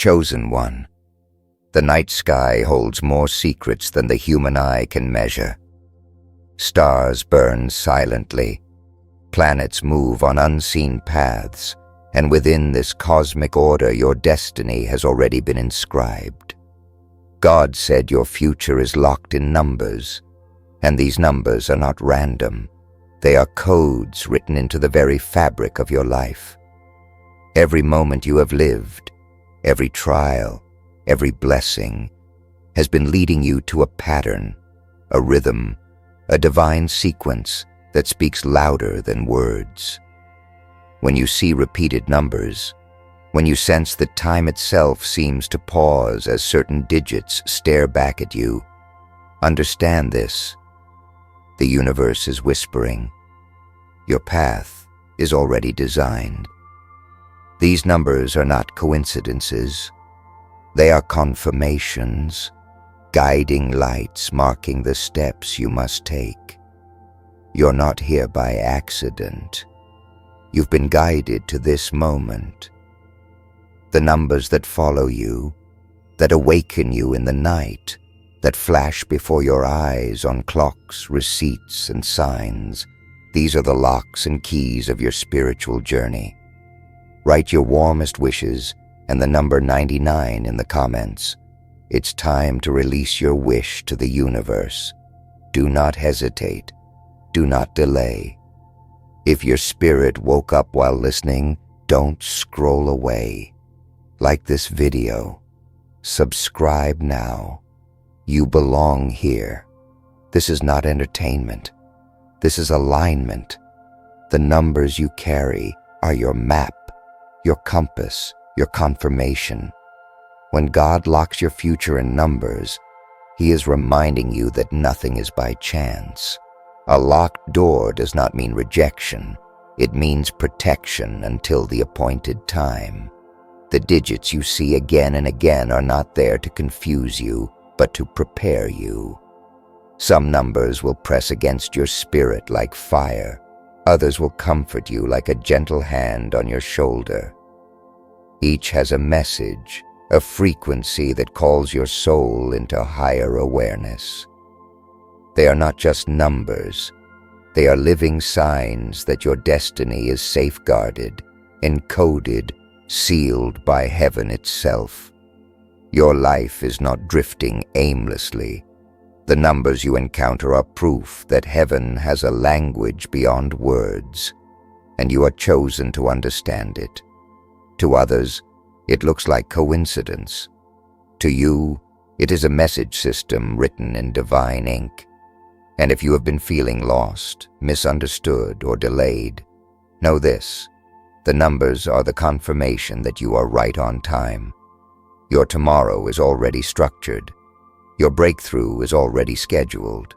Chosen one. The night sky holds more secrets than the human eye can measure. Stars burn silently. Planets move on unseen paths, and within this cosmic order your destiny has already been inscribed. God said your future is locked in numbers, and these numbers are not random. They are codes written into the very fabric of your life. Every moment you have lived, every trial, every blessing, has been leading you to a pattern, a rhythm, a divine sequence that speaks louder than words. When you see repeated numbers, when you sense that time itself seems to pause as certain digits stare back at you, understand this. The universe is whispering. Your path is already designed. These numbers are not coincidences. They are confirmations, guiding lights marking the steps you must take. You're not here by accident. You've been guided to this moment. The numbers that follow you, that awaken you in the night, that flash before your eyes on clocks, receipts, and signs, these are the locks and keys of your spiritual journey. Write your warmest wishes and the number 99 in the comments. It's time to release your wish to the universe. Do not hesitate. Do not delay. If your spirit woke up while listening, don't scroll away. Like this video. Subscribe now. You belong here. This is not entertainment. This is alignment. The numbers you carry are your map, your compass, your confirmation. When God locks your future in numbers, He is reminding you that nothing is by chance. A locked door does not mean rejection. It means protection until the appointed time. The digits you see again and again are not there to confuse you, but to prepare you. Some numbers will press against your spirit like fire. Others will comfort you like a gentle hand on your shoulder. Each has a message, a frequency that calls your soul into higher awareness. They are not just numbers. They are living signs that your destiny is safeguarded, encoded, sealed by heaven itself. Your life is not drifting aimlessly. The numbers you encounter are proof that heaven has a language beyond words, and you are chosen to understand it. To others, it looks like coincidence. To you, it is a message system written in divine ink. And if you have been feeling lost, misunderstood, or delayed, know this: the numbers are the confirmation that you are right on time. Your tomorrow is already structured. Your breakthrough is already scheduled.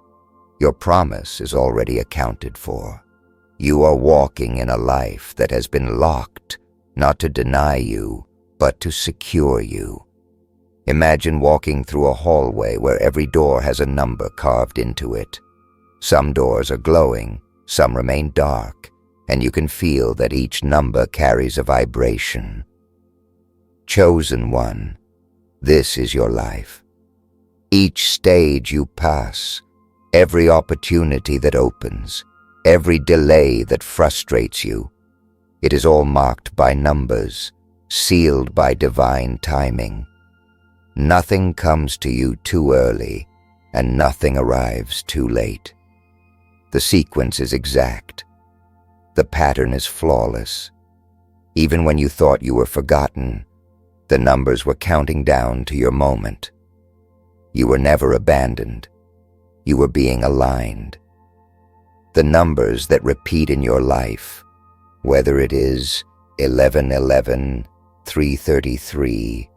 Your promise is already accounted for. You are walking in a life that has been locked, not to deny you, but to secure you. Imagine walking through a hallway where every door has a number carved into it. Some doors are glowing, some remain dark, and you can feel that each number carries a vibration. Chosen one, this is your life. Each stage you pass, every opportunity that opens, every delay that frustrates you, it is all marked by numbers, sealed by divine timing. Nothing comes to you too early, and nothing arrives too late. The sequence is exact. The pattern is flawless. Even when you thought you were forgotten, the numbers were counting down to your moment. You were never abandoned. You were being aligned. The numbers that repeat in your life, whether it is 1111, 333,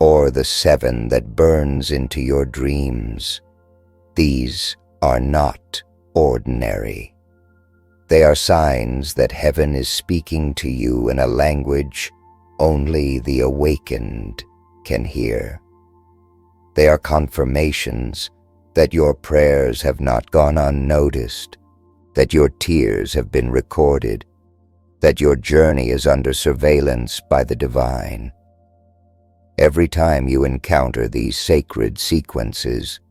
or the 7 that burns into your dreams, these are not ordinary. They are signs that heaven is speaking to you in a language only the awakened can hear. They are confirmations that your prayers have not gone unnoticed, that your tears have been recorded, that your journey is under surveillance by the divine. Every time you encounter these sacred sequences,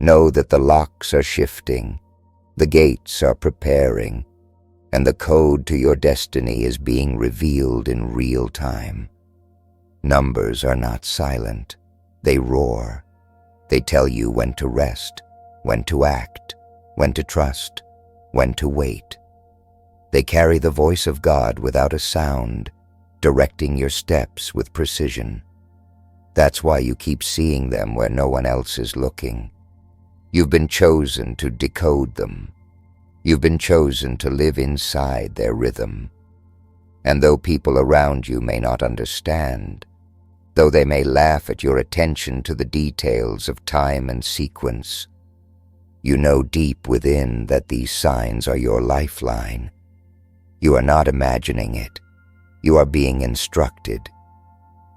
know that the locks are shifting, the gates are preparing, and the code to your destiny is being revealed in real time. Numbers are not silent. They roar. They tell you when to rest, when to act, when to trust, when to wait. They carry the voice of God without a sound, directing your steps with precision. That's why you keep seeing them where no one else is looking. You've been chosen to decode them. You've been chosen to live inside their rhythm. And though people around you may not understand, though they may laugh at your attention to the details of time and sequence, you know deep within that these signs are your lifeline. You are not imagining it. You are being instructed.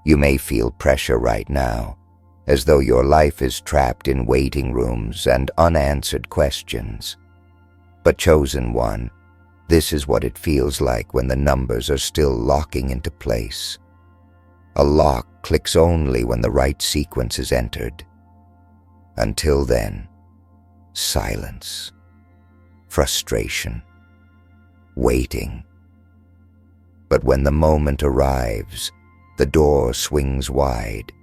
You may feel pressure right now, as though your life is trapped in waiting rooms and unanswered questions. But chosen one, this is what it feels like when the numbers are still locking into place. A lock clicks only when the right sequence is entered. Until then, silence, frustration, waiting. But when the moment arrives, the door swings wide,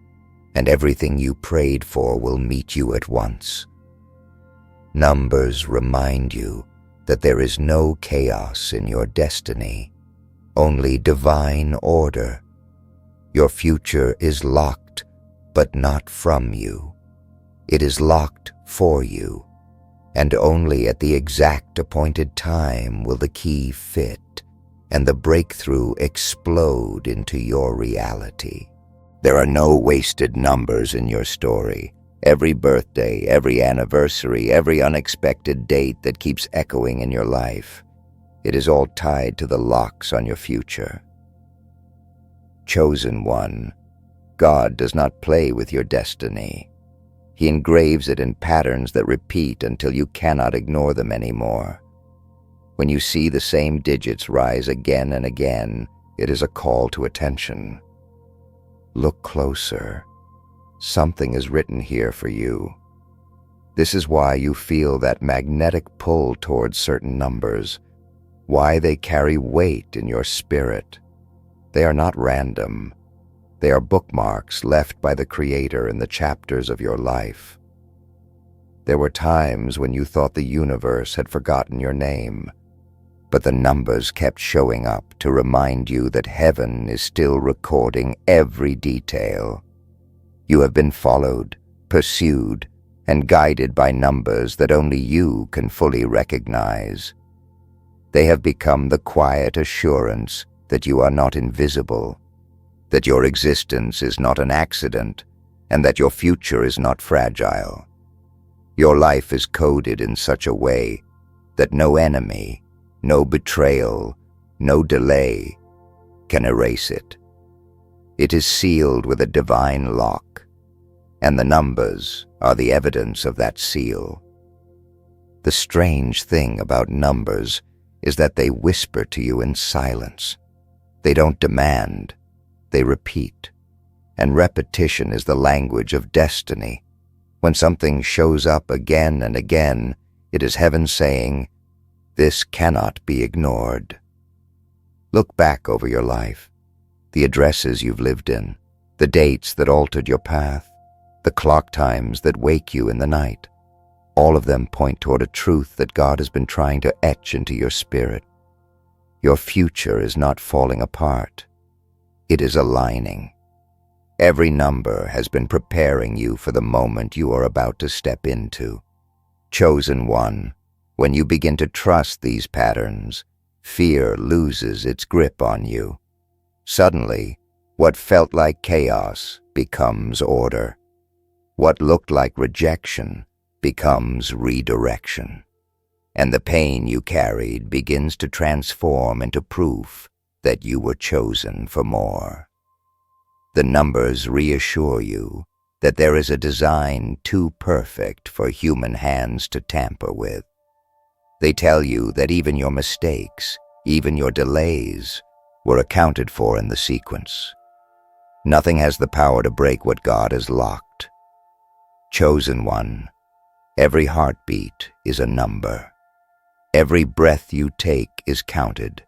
and everything you prayed for will meet you at once. Numbers remind you that there is no chaos in your destiny, only divine order. Your future is locked, but not from you. It is locked for you, and only at the exact appointed time will the key fit and the breakthrough explode into your reality. There are no wasted numbers in your story. Every birthday, every anniversary, every unexpected date that keeps echoing in your life, it is all tied to the locks on your future. Chosen one, God does not play with your destiny. He engraves it in patterns that repeat until you cannot ignore them anymore. When you see the same digits rise again and again, it is a call to attention. Look closer. Something is written here for you. This is why you feel that magnetic pull towards certain numbers, why they carry weight in your spirit. They are not random. They are bookmarks left by the Creator in the chapters of your life. There were times when you thought the universe had forgotten your name, but the numbers kept showing up to remind you that heaven is still recording every detail. You have been followed, pursued, and guided by numbers that only you can fully recognize. They have become the quiet assurance that you are not invisible, that your existence is not an accident, and that your future is not fragile. Your life is coded in such a way that no enemy, no betrayal, no delay can erase it. It is sealed with a divine lock, and the numbers are the evidence of that seal. The strange thing about numbers is that they whisper to you in silence. They don't demand, they repeat. And repetition is the language of destiny. When something shows up again and again, it is heaven saying, "This cannot be ignored." Look back over your life, the addresses you've lived in, the dates that altered your path, the clock times that wake you in the night. All of them point toward a truth that God has been trying to etch into your spirit. Your future is not falling apart. It is aligning. Every number has been preparing you for the moment you are about to step into. Chosen one, when you begin to trust these patterns, fear loses its grip on you. Suddenly, what felt like chaos becomes order. What looked like rejection becomes redirection. And the pain you carried begins to transform into proof that you were chosen for more. The numbers reassure you that there is a design too perfect for human hands to tamper with. They tell you that even your mistakes, even your delays, were accounted for in the sequence. Nothing has the power to break what God has locked. Chosen one, every heartbeat is a number. Every breath you take is counted.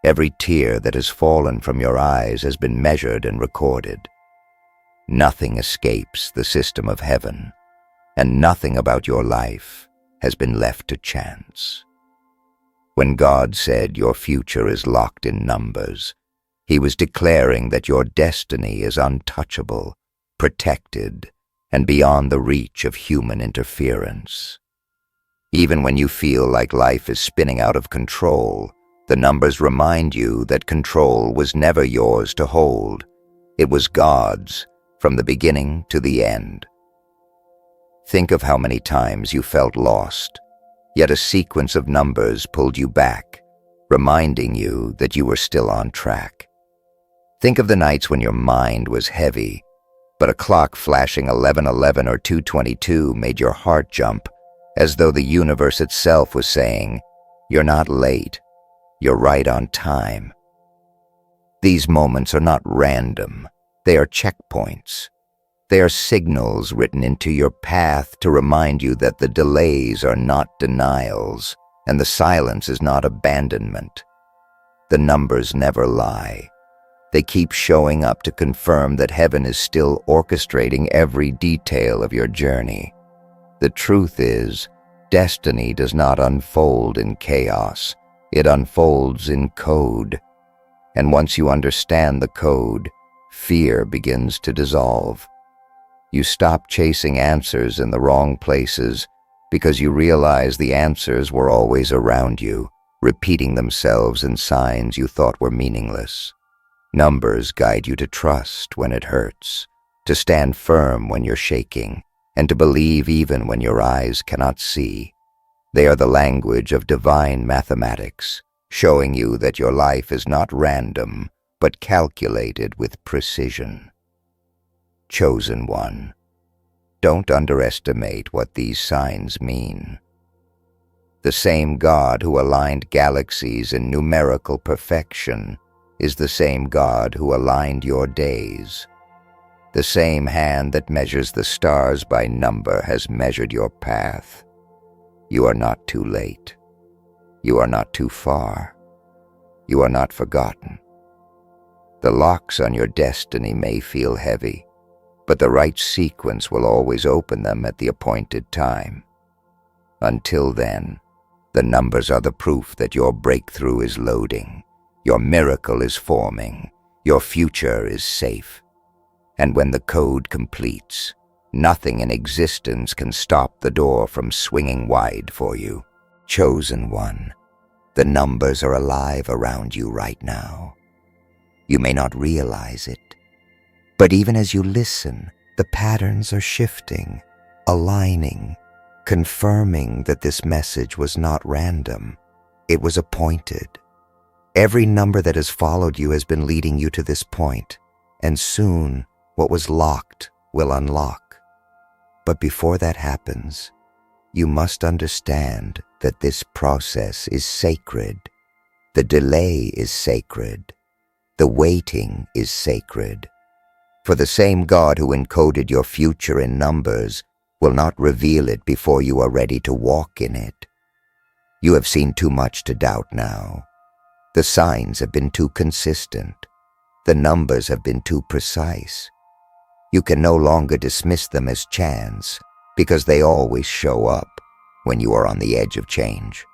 Every tear that has fallen from your eyes has been measured and recorded. Nothing escapes the system of heaven, and nothing about your life has been left to chance. When God said your future is locked in numbers, He was declaring that your destiny is untouchable, protected, and beyond the reach of human interference. Even when you feel like life is spinning out of control, the numbers remind you that control was never yours to hold. It was God's, from the beginning to the end. Think of how many times you felt lost, yet a sequence of numbers pulled you back, reminding you that you were still on track. Think of the nights when your mind was heavy, but a clock flashing 11:11 or 2:22 made your heart jump, as though the universe itself was saying, "You're not late, you're right on time." These moments are not random, they are checkpoints. They are signals written into your path to remind you that the delays are not denials, and the silence is not abandonment. The numbers never lie. They keep showing up to confirm that heaven is still orchestrating every detail of your journey. The truth is, destiny does not unfold in chaos. It unfolds in code. And once you understand the code, fear begins to dissolve. You stop chasing answers in the wrong places because you realize the answers were always around you, repeating themselves in signs you thought were meaningless. Numbers guide you to trust when it hurts, to stand firm when you're shaking, and to believe even when your eyes cannot see. They are the language of divine mathematics, showing you that your life is not random, but calculated with precision. Chosen one, don't underestimate what these signs mean. The same God who aligned galaxies in numerical perfection is the same God who aligned your days. The same hand that measures the stars by number has measured your path. You are not too late. You are not too far. You are not forgotten. The locks on your destiny may feel heavy, but the right sequence will always open them at the appointed time. Until then, the numbers are the proof that your breakthrough is loading, your miracle is forming, your future is safe. And when the code completes, nothing in existence can stop the door from swinging wide for you. Chosen one, the numbers are alive around you right now. You may not realize it, but even as you listen, the patterns are shifting, aligning, confirming that this message was not random. It was appointed. Every number that has followed you has been leading you to this point, and soon what was locked will unlock. But before that happens, you must understand that this process is sacred. The delay is sacred. The waiting is sacred. For the same God who encoded your future in numbers will not reveal it before you are ready to walk in it. You have seen too much to doubt now. The signs have been too consistent. The numbers have been too precise. You can no longer dismiss them as chance because they always show up when you are on the edge of change.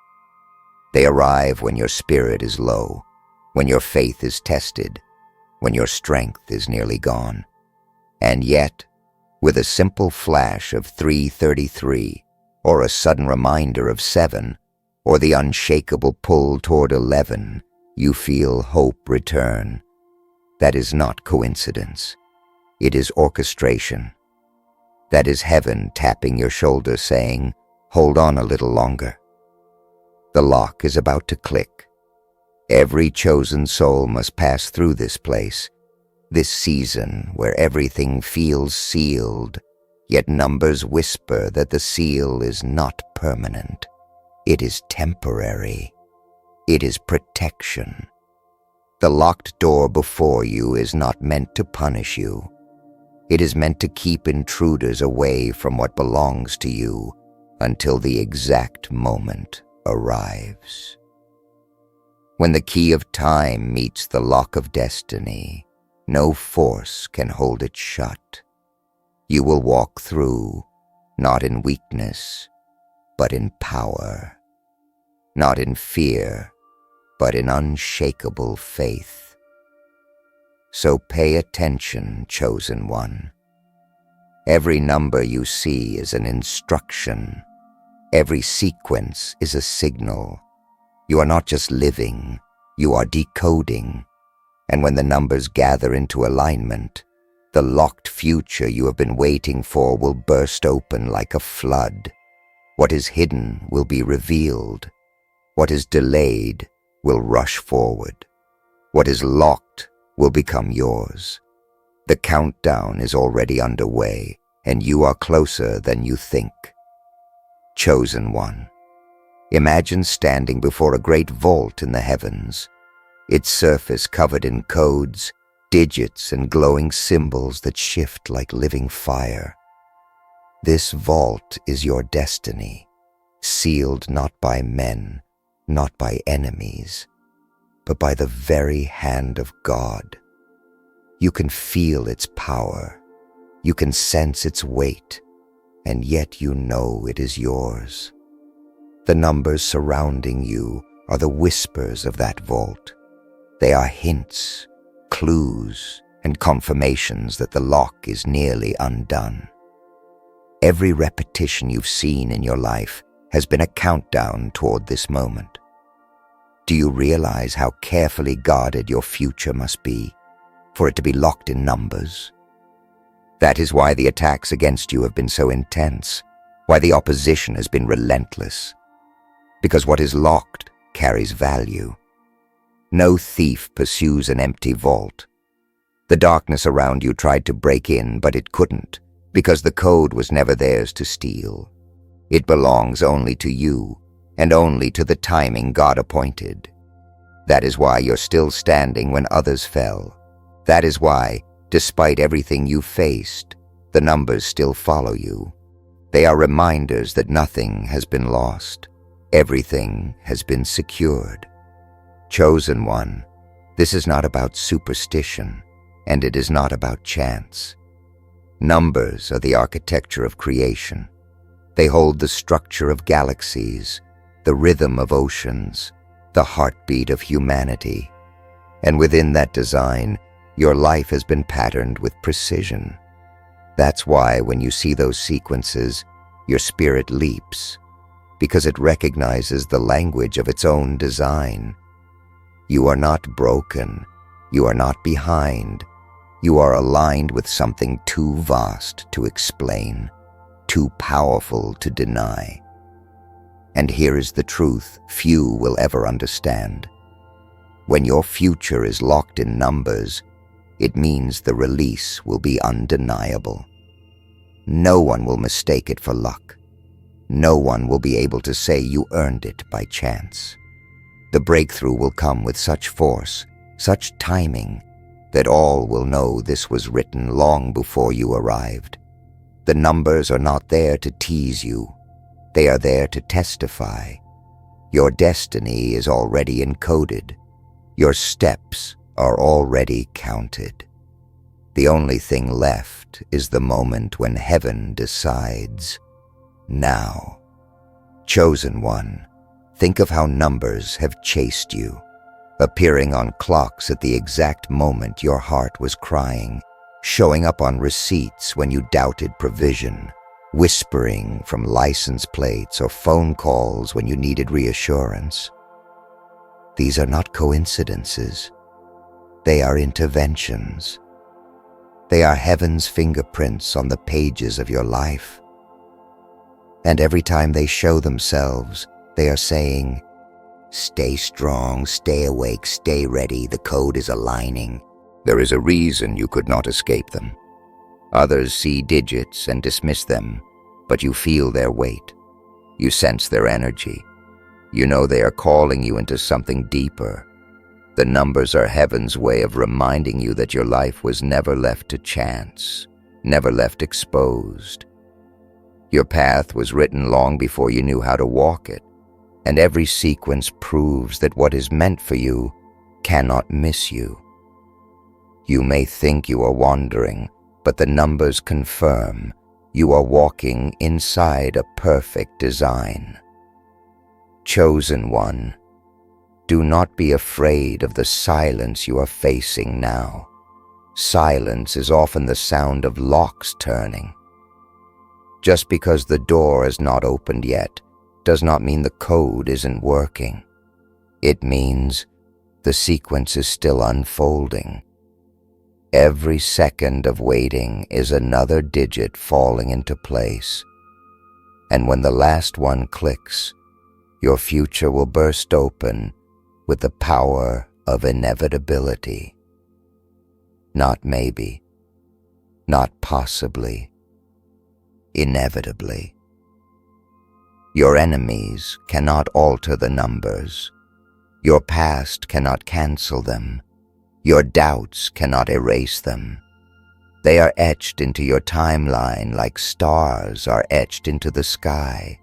They arrive when your spirit is low, when your faith is tested, when your strength is nearly gone. And yet, with a simple flash of 3:33, or a sudden reminder of 7, or the unshakable pull toward 11, you feel hope return. That is not coincidence. It is orchestration. That is heaven tapping your shoulder saying, "Hold on a little longer." The lock is about to click. Every chosen soul must pass through this place, this season where everything feels sealed, yet numbers whisper that the seal is not permanent. It is temporary. It is protection. The locked door before you is not meant to punish you. It is meant to keep intruders away from what belongs to you until the exact moment arrives. When the key of time meets the lock of destiny, no force can hold it shut. You will walk through, not in weakness, but in power. Not in fear, but in unshakable faith. So pay attention, chosen one. Every number you see is an instruction. Every sequence is a signal. You are not just living, you are decoding. And when the numbers gather into alignment, the locked future you have been waiting for will burst open like a flood. What is hidden will be revealed. What is delayed will rush forward. What is locked will become yours. The countdown is already underway, and you are closer than you think. Chosen one. Imagine standing before a great vault in the heavens, its surface covered in codes, digits, and glowing symbols that shift like living fire. This vault is your destiny, sealed not by men, not by enemies, but by the very hand of God. You can feel its power, you can sense its weight, and yet you know it is yours. The numbers surrounding you are the whispers of that vault. They are hints, clues, and confirmations that the lock is nearly undone. Every repetition you've seen in your life has been a countdown toward this moment. Do you realize how carefully guarded your future must be for it to be locked in numbers? That is why the attacks against you have been so intense, why the opposition has been relentless. Because what is locked carries value. No thief pursues an empty vault. The darkness around you tried to break in, but it couldn't, because the code was never theirs to steal. It belongs only to you, and only to the timing God appointed. That is why you're still standing when others fell. That is why, despite everything you faced, the numbers still follow you. They are reminders that nothing has been lost. Everything has been secured. Chosen one, this is not about superstition, and it is not about chance. Numbers are the architecture of creation. They hold the structure of galaxies, the rhythm of oceans, the heartbeat of humanity. And within that design, your life has been patterned with precision. That's why when you see those sequences, your spirit leaps, because it recognizes the language of its own design. You are not broken. You are not behind. You are aligned with something too vast to explain, too powerful to deny. And here is the truth few will ever understand. When your future is locked in numbers, it means the release will be undeniable. No one will mistake it for luck. No one will be able to say you earned it by chance. The breakthrough will come with such force, such timing, that all will know this was written long before you arrived. The numbers are not there to tease you. They are there to testify. Your destiny is already encoded. Your steps are already counted. The only thing left is the moment when heaven decides. Now. Chosen one, think of how numbers have chased you, appearing on clocks at the exact moment your heart was crying, showing up on receipts when you doubted provision, whispering from license plates or phone calls when you needed reassurance. These are not coincidences. They are interventions. They are heaven's fingerprints on the pages of your life. And every time they show themselves, they are saying, "Stay strong, stay awake, stay ready, the code is aligning." There is a reason you could not escape them. Others see digits and dismiss them, but you feel their weight. You sense their energy. You know they are calling you into something deeper. The numbers are heaven's way of reminding you that your life was never left to chance, never left exposed. Your path was written long before you knew how to walk it, and every sequence proves that what is meant for you cannot miss you. You may think you are wandering, but the numbers confirm you are walking inside a perfect design. Chosen one, do not be afraid of the silence you are facing now. Silence is often the sound of locks turning. Just because the door is not opened yet does not mean the code isn't working. It means the sequence is still unfolding. Every second of waiting is another digit falling into place. And when the last one clicks, your future will burst open with the power of inevitability. Not maybe, not possibly, inevitably. Your enemies cannot alter the numbers. Your past cannot cancel them. Your doubts cannot erase them. They are etched into your timeline like stars are etched into the sky.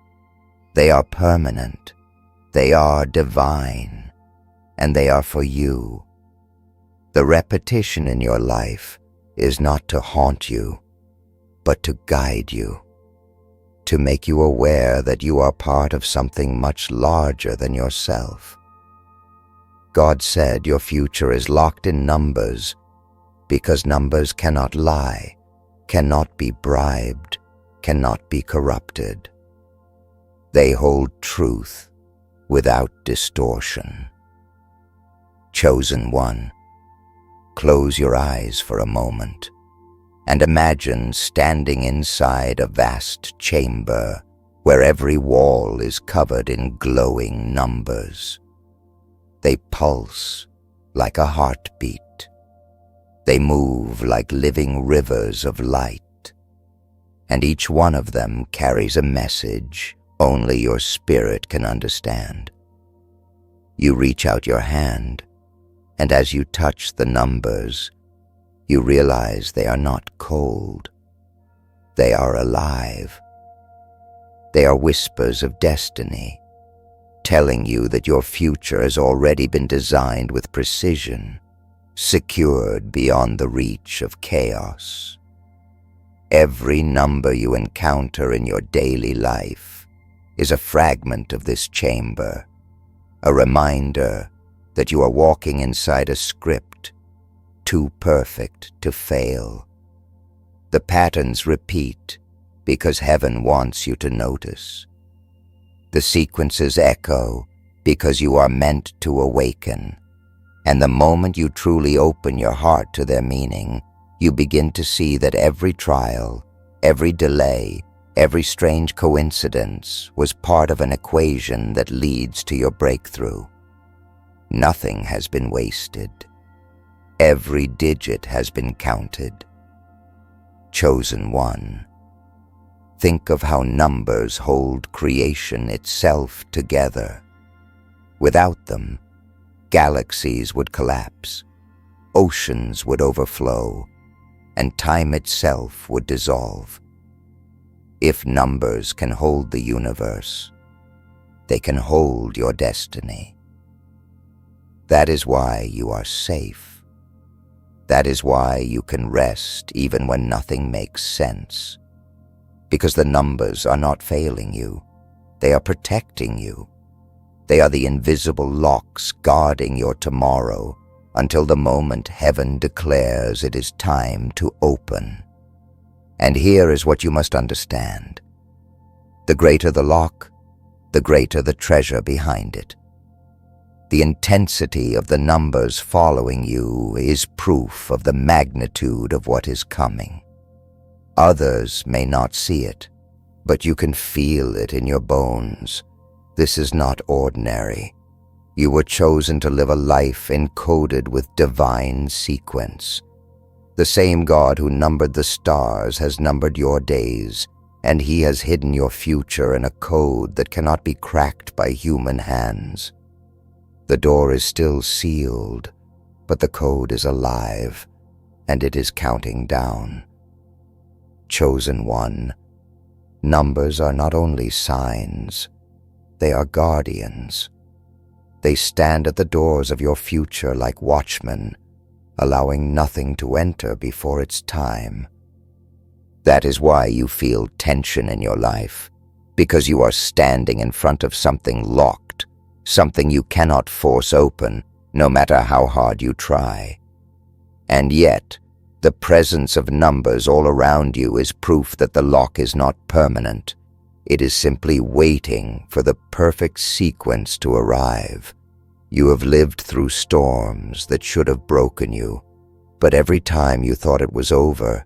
They are permanent. They are divine. And they are for you. The repetition in your life is not to haunt you, but to guide you, to make you aware that you are part of something much larger than yourself. God said your future is locked in numbers because numbers cannot lie, cannot be bribed, cannot be corrupted. They hold truth without distortion. Chosen one, close your eyes for a moment and imagine standing inside a vast chamber where every wall is covered in glowing numbers. They pulse like a heartbeat. They move like living rivers of light. And each one of them carries a message only your spirit can understand. You reach out your hand, and as you touch the numbers, you realize they are not cold. They are alive. They are whispers of destiny, telling you that your future has already been designed with precision, secured beyond the reach of chaos. Every number you encounter in your daily life is a fragment of this chamber, a reminder that you are walking inside a script too perfect to fail. The patterns repeat because heaven wants you to notice. The sequences echo because you are meant to awaken. And the moment you truly open your heart to their meaning, you begin to see that every trial, every delay, every strange coincidence was part of an equation that leads to your breakthrough. Nothing has been wasted. Every digit has been counted. Chosen one, think of how numbers hold creation itself together. Without them, galaxies would collapse, oceans would overflow, and time itself would dissolve. If numbers can hold the universe, they can hold your destiny. That is why you are safe. That is why you can rest even when nothing makes sense. Because the numbers are not failing you. They are protecting you. They are the invisible locks guarding your tomorrow until the moment heaven declares it is time to open. And here is what you must understand. The greater the lock, the greater the treasure behind it. The intensity of the numbers following you is proof of the magnitude of what is coming. Others may not see it, but you can feel it in your bones. This is not ordinary. You were chosen to live a life encoded with divine sequence. The same God who numbered the stars has numbered your days, and He has hidden your future in a code that cannot be cracked by human hands. The door is still sealed, but the code is alive, and it is counting down. Chosen one, numbers are not only signs, they are guardians. They stand at the doors of your future like watchmen, allowing nothing to enter before its time. That is why you feel tension in your life, because you are standing in front of something locked, something you cannot force open, no matter how hard you try. And yet, the presence of numbers all around you is proof that the lock is not permanent. It is simply waiting for the perfect sequence to arrive. You have lived through storms that should have broken you, but every time you thought it was over,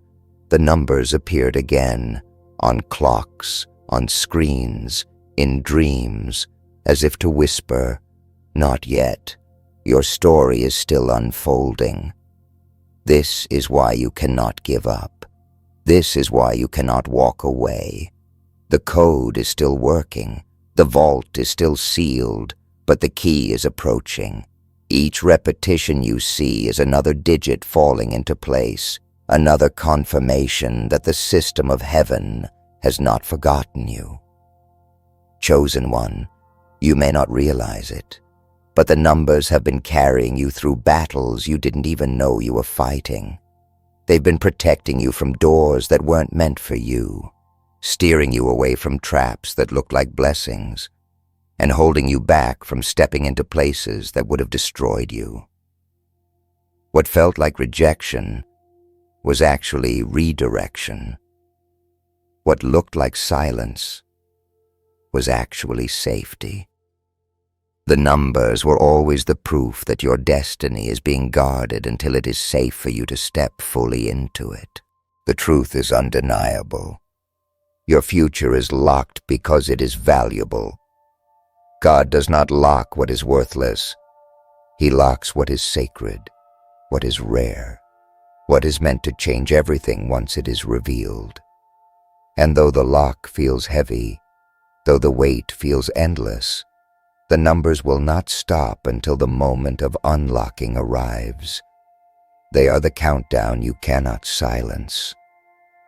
the numbers appeared again, on clocks, on screens, in dreams, as if to whisper, "Not yet. Your story is still unfolding." This is why you cannot give up. This is why you cannot walk away. The code is still working. The vault is still sealed, but the key is approaching. Each repetition you see is another digit falling into place, another confirmation that the system of heaven has not forgotten you. Chosen one, you may not realize it, but the numbers have been carrying you through battles you didn't even know you were fighting. They've been protecting you from doors that weren't meant for you, steering you away from traps that looked like blessings, and holding you back from stepping into places that would have destroyed you. What felt like rejection was actually redirection. What looked like silence was actually safety. The numbers were always the proof that your destiny is being guarded until it is safe for you to step fully into it. The truth is undeniable. Your future is locked because it is valuable. God does not lock what is worthless. He locks what is sacred, what is rare, what is meant to change everything once it is revealed. And though the lock feels heavy, though the wait feels endless, the numbers will not stop until the moment of unlocking arrives. They are the countdown you cannot silence,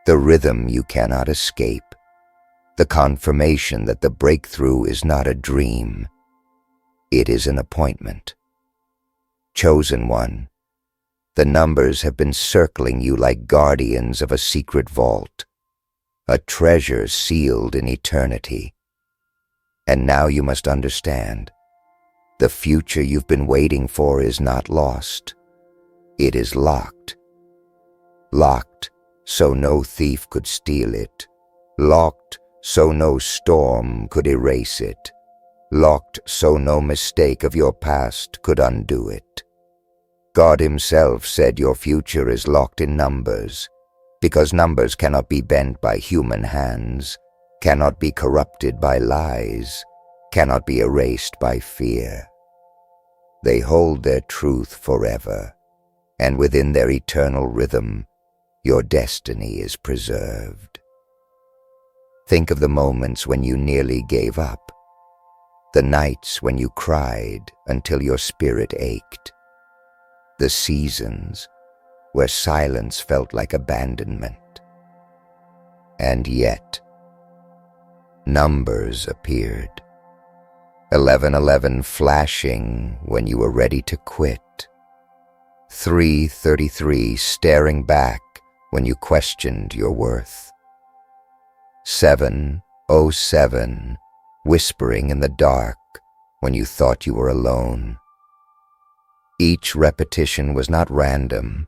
the rhythm you cannot escape, the confirmation that the breakthrough is not a dream. It is an appointment. Chosen one, the numbers have been circling you like guardians of a secret vault, a treasure sealed in eternity. And now you must understand, the future you've been waiting for is not lost. It is locked. Locked so no thief could steal it. Locked so no storm could erase it. Locked so no mistake of your past could undo it. God himself said your future is locked in numbers, because numbers cannot be bent by human hands, cannot be corrupted by lies, cannot be erased by fear. They hold their truth forever, and within their eternal rhythm, your destiny is preserved. Think of the moments when you nearly gave up, the nights when you cried until your spirit ached, the seasons where silence felt like abandonment. And yet, numbers appeared. 1111 flashing when you were ready to quit. 333 staring back when you questioned your worth. 707 whispering in the dark when you thought you were alone. Each repetition was not random.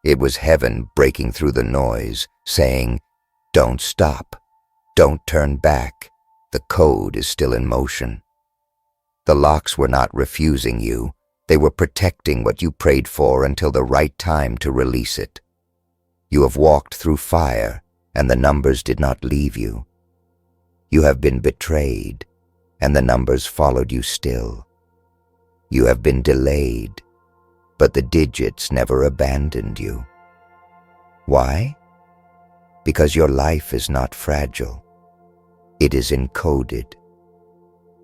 It was heaven breaking through the noise, saying, "Don't stop. Don't turn back. The code is still in motion." The locks were not refusing you. They were protecting what you prayed for until the right time to release it. You have walked through fire, and the numbers did not leave you. You have been betrayed, and the numbers followed you still. You have been delayed, but the digits never abandoned you. Why? Because your life is not fragile. It is encoded.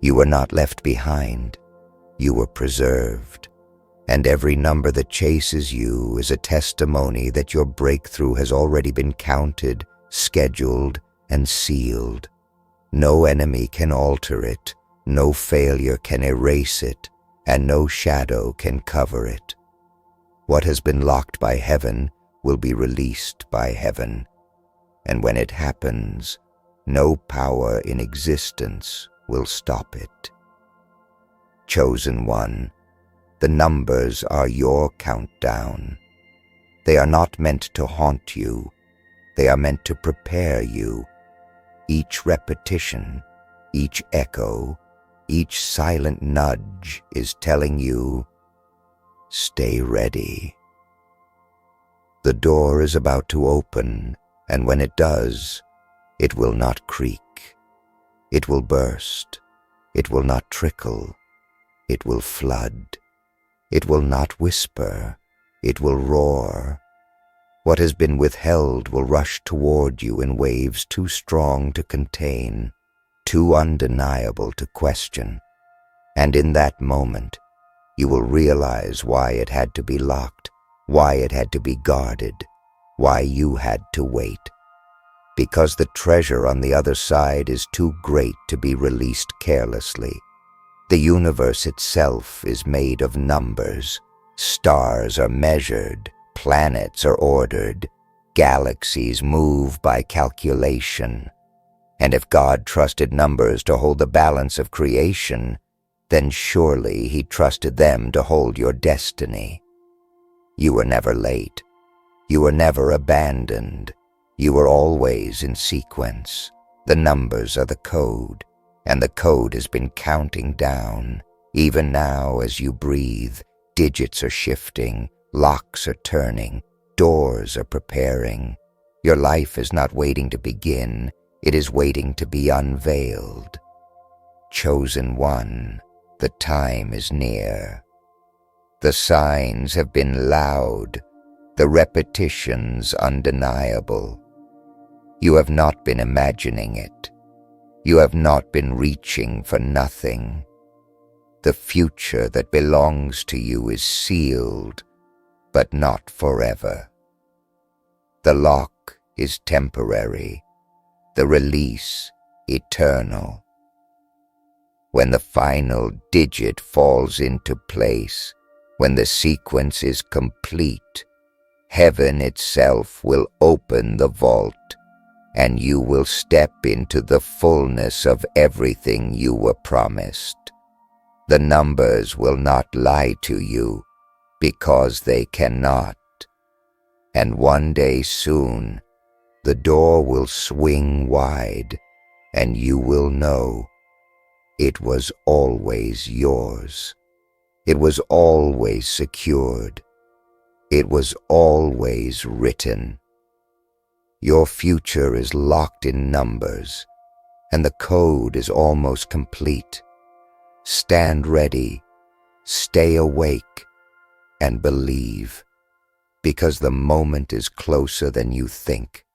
You were not left behind. You were preserved, and every number that chases you is a testimony that your breakthrough has already been counted, scheduled, and sealed. No enemy can alter it, no failure can erase it, and no shadow can cover it. What has been locked by heaven will be released by heaven, and when it happens, no power in existence will stop it. Chosen one, the numbers are your countdown. They are not meant to haunt you, they are meant to prepare you. Each repetition, each echo, each silent nudge is telling you, stay ready. The door is about to open, and when it does, it will not creak. It will burst. It will not trickle. It will flood. It will not whisper. It will roar. What has been withheld will rush toward you in waves too strong to contain, too undeniable to question. And in that moment, you will realize why it had to be locked, why it had to be guarded, why you had to wait. Because the treasure on the other side is too great to be released carelessly. The universe itself is made of numbers. Stars are measured, planets are ordered, galaxies move by calculation. And if God trusted numbers to hold the balance of creation, then surely He trusted them to hold your destiny. You were never late. You were never abandoned. You were always in sequence. The numbers are the code, and the code has been counting down. Even now as you breathe, digits are shifting, locks are turning, doors are preparing. Your life is not waiting to begin, it is waiting to be unveiled. Chosen one, the time is near. The signs have been loud, the repetitions undeniable. You have not been imagining it. You have not been reaching for nothing. The future that belongs to you is sealed, but not forever. The lock is temporary, the release eternal. When the final digit falls into place, when the sequence is complete, heaven itself will open the vault, and you will step into the fullness of everything you were promised. The numbers will not lie to you, because they cannot. And one day soon, the door will swing wide, and you will know it was always yours. It was always secured. It was always written. Your future is locked in numbers, and the code is almost complete. Stand ready, stay awake, and believe, because the moment is closer than you think.